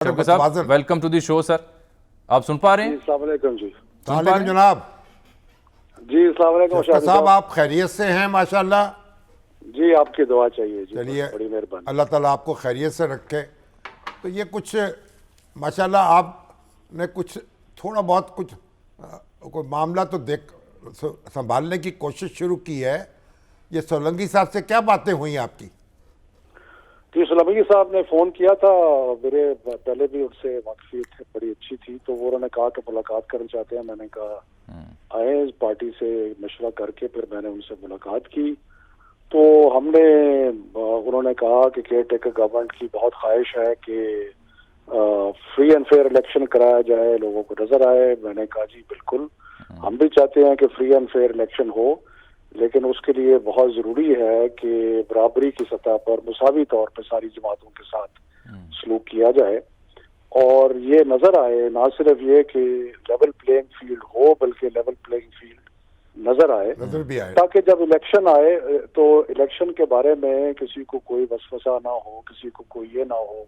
शौकत साहब, welcome to the show. Sir, आप सुन पा रहे हैं? अस्सलाम वालेकुम जी। वालेकुम जनाब। जी अस्सलाम वालेकुम शौकत साहब, आप खैरियत से हैं? माशाल्लाह। जी आपकी दुआ चाहिए जी, चलिए, बड़ी मेहरबानी। अल्लाह ताला आपको खैरियत से रखे। तो ये कुछ माशाल्लाह आपने कुछ थोड़ा बहुत कुछ कोई मामला तो संभालने की कोशिश शुरू की है। ये सोलंकी साहब से क्या बातें हुई आपकी? जी सोलंकी साहब ने फ़ोन किया था, मेरे पहले भी उनसे वाकफियत बड़ी अच्छी थी, तो वो उन्होंने कहा कि मुलाकात करना चाहते हैं। मैंने कहा आए, पार्टी से मशवरा करके फिर मैंने उनसे मुलाकात की। तो हमने उन्होंने कहा कि केयर टेकर गवर्नमेंट की बहुत ख्वाहिश है कि फ्री एंड फेयर इलेक्शन कराया जाए, लोगों को नजर आए। मैंने कहा जी बिल्कुल, हम भी चाहते हैं कि फ्री एंड फेयर इलेक्शन हो, लेकिन उसके लिए बहुत जरूरी है कि बराबरी की सतह पर मुसावी तौर पर सारी जमातों के साथ सलूक किया जाए और ये नजर आए, ना सिर्फ ये कि लेवल प्लेइंग फील्ड हो बल्कि लेवल प्लेइंग फील्ड नजर आए, ताकि जब इलेक्शन आए तो इलेक्शन के बारे में किसी को कोई वसवसा ना हो, किसी को कोई ये ना हो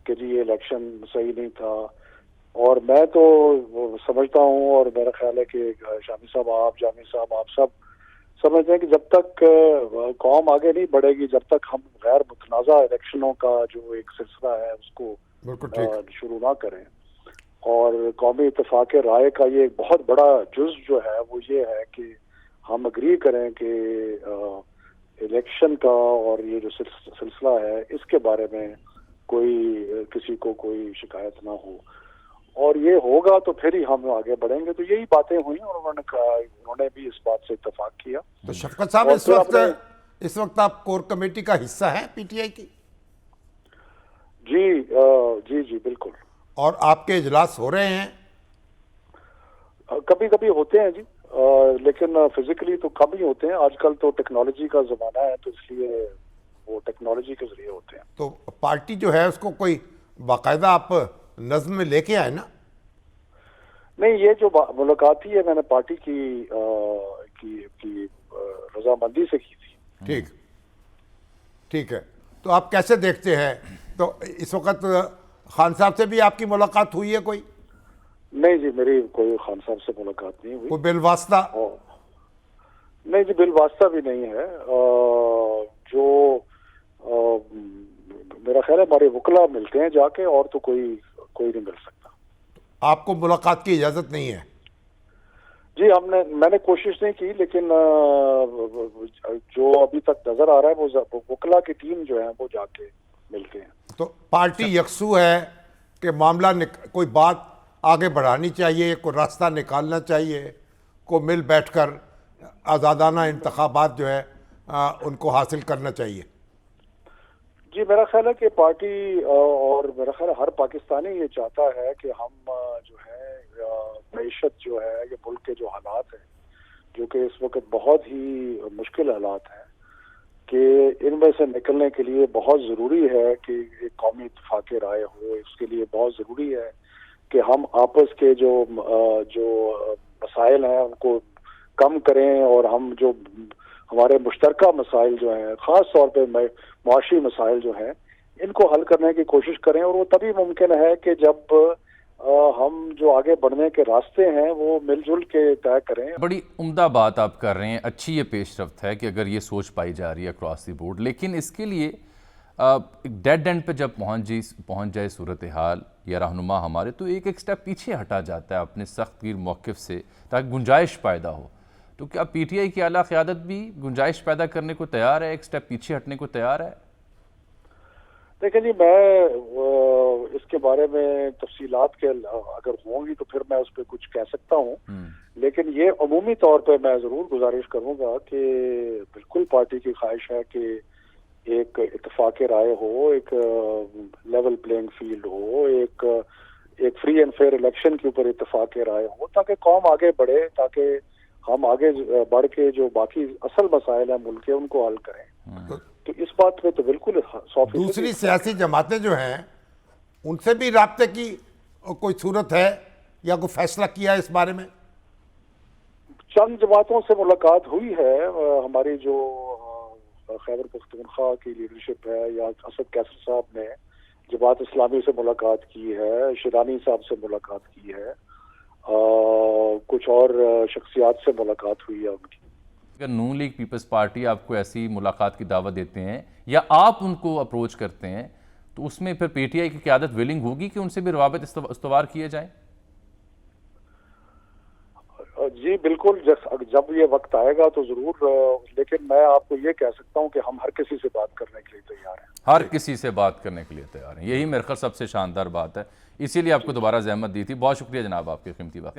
कि जी ये इलेक्शन सही नहीं था। और मैं तो समझता हूँ और मेरा ख्याल है कि शामी साहब, आप जामी साहब, आप सब समझते हैं कि जब तक कौम आगे नहीं बढ़ेगी, जब तक हम गैर मुतनाज़ा इलेक्शनों का जो एक सिलसिला है उसको शुरू ना करें। और कौमी इत्तेफाक राय का ये एक बहुत बड़ा जुज़ जो है वो ये है कि हम अग्री करें कि इलेक्शन का और ये जो सिलसिला है इसके बारे में कोई किसी को कोई शिकायत ना हो, और ये होगा तो फिर ही हम आगे बढ़ेंगे। तो यही बातें हुई और उन्होंने कहा, उन्होंने भी इस बात से इत्तेफाक किया। तो शफकत साहब, इस वक्त आप कोर कमेटी का हिस्सा हैं पीटीआई की? जी जी बिल्कुल। और आपके इजलास हो रहे हैं? कभी कभी होते हैं जी, लेकिन फिजिकली तो कम ही होते हैं। आजकल तो टेक्नोलॉजी का जमाना है, तो इसलिए वो टेक्नोलॉजी के जरिए होते हैं। तो पार्टी जो है उसको कोई बाकायदा आप नज्म में लेके आए ना? नहीं, ये जो मुलाकात थी है मैंने पार्टी की रजामंदी से की थी। ठीक है। तो आप कैसे देखते हैं? तो इस वक्त खान साहब से भी आपकी मुलाकात हुई है कोई? नहीं जी, मेरी कोई खान साहब से मुलाकात नहीं हुई। कोई बिलवास्ता? नहीं जी, बिलवास्ता भी नहीं है। जो मेरा ख्याल है हमारे वकला मिलते हैं जाके, और तो कोई नहीं मिल सकता। आपको मुलाकात की इजाजत नहीं है? जी मैंने कोशिश नहीं की, लेकिन जो अभी तक नजर आ रहा है वो वकला की टीम जो है वो जाके मिलते हैं। तो पार्टी यकसू है कि मामला कोई बात आगे बढ़ानी चाहिए, कोई रास्ता निकालना चाहिए, को मिल बैठकर आज़ादाना इंतखाबात जो है उनको हासिल करना चाहिए? जी मेरा ख्याल है कि पार्टी और मेरा ख्याल है हर पाकिस्तानी ये चाहता है कि हम जो है मईशत जो है, ये मुल्क के जो हालात हैं जो कि इस वक्त बहुत ही मुश्किल हालात हैं, कि इनमें से निकलने के लिए बहुत ज़रूरी है कि एक कौमी इत्तेफाक राय हो। इसके लिए बहुत ज़रूरी है कि हम आपस के जो मसाइल हैं उनको कम करें, और हम जो हमारे मुश्तरका मसाइल जो हैं, ख़ास तौर पे मुआशी मसाइल जो हैं, इनको हल करने की कोशिश करें। और वो तभी मुमकिन है कि जब हम जो आगे बढ़ने के रास्ते हैं वो मिलजुल के तय करें। बड़ी उम्दा बात आप कर रहे हैं, अच्छी ये पेशरफ्त है कि अगर ये सोच पाई जा रही है अक्रॉस द बोर्ड, लेकिन इसके लिए एक डेड एंड पे जब पहुंच जाए सूरत हाल या रहनुमा हमारे, तो एक स्टेप पीछे हटा जाता है अपने सख्त गिर मौक़िफ़ से, ताकि गुंजाइश पैदा हो। तो क्या पीटीआई की आला क़यादत भी गुंजाइश पैदा करने को तैयार है, एक स्टेप पीछे हटने को तैयार है? देखिए जी, मैं इसके बारे में तफसीलात के अगर होंगी तो फिर मैं उस पर कुछ कह सकता हूँ, लेकिन ये अमूमी तौर पे मैं ज़रूर गुजारिश करूँगा कि बिल्कुल पार्टी की ख्वाहिश है कि एक इत्तेफाक राय हो, एक लेवल प्लेइंग फील्ड हो, एक फ्री एंड फेयर इलेक्शन के ऊपर इत्तेफाक राय हो, ताकि कौम आगे बढ़े, ताकि हम आगे बढ़ के जो बाकी असल मसाइल हैं मुल्क के उनको हल करें। तो इस बात में तो बिल्कुल 100%। दूसरी सियासी जमातें जो हैं उनसे भी राब्ते की कोई सूरत है या कोई फैसला किया है इस बारे में? चंद जमातों से मुलाकात हुई है। हमारी जो खैबर पख्तूनख्वा की लीडरशिप है या असद कैसर साहब ने जमात इस्लामी से मुलाकात की है, शिरानी साहब से मुलाकात की है, कुछ और शख्सियात से मुलाकात हुई है उनकी। अगर नून लीग पीपल्स पार्टी आपको ऐसी मुलाकात की दावत देते हैं या आप उनको अप्रोच करते हैं, तो उसमें फिर पीटीआई की क़यादत विलिंग होगी कि उनसे भी रवाबित इस्तवार किए जाएं? जी बिल्कुल, जब ये वक्त आएगा तो जरूर, लेकिन मैं आपको ये कह सकता हूँ कि हम हर किसी से बात करने के लिए तैयार हैं। हर किसी से बात करने के लिए तैयार हैं, यही मेरे ख्याल सबसे शानदार बात है। इसीलिए आपको दोबारा ज़हमत दी थी। बहुत शुक्रिया जनाब आपके कीमती वक्त।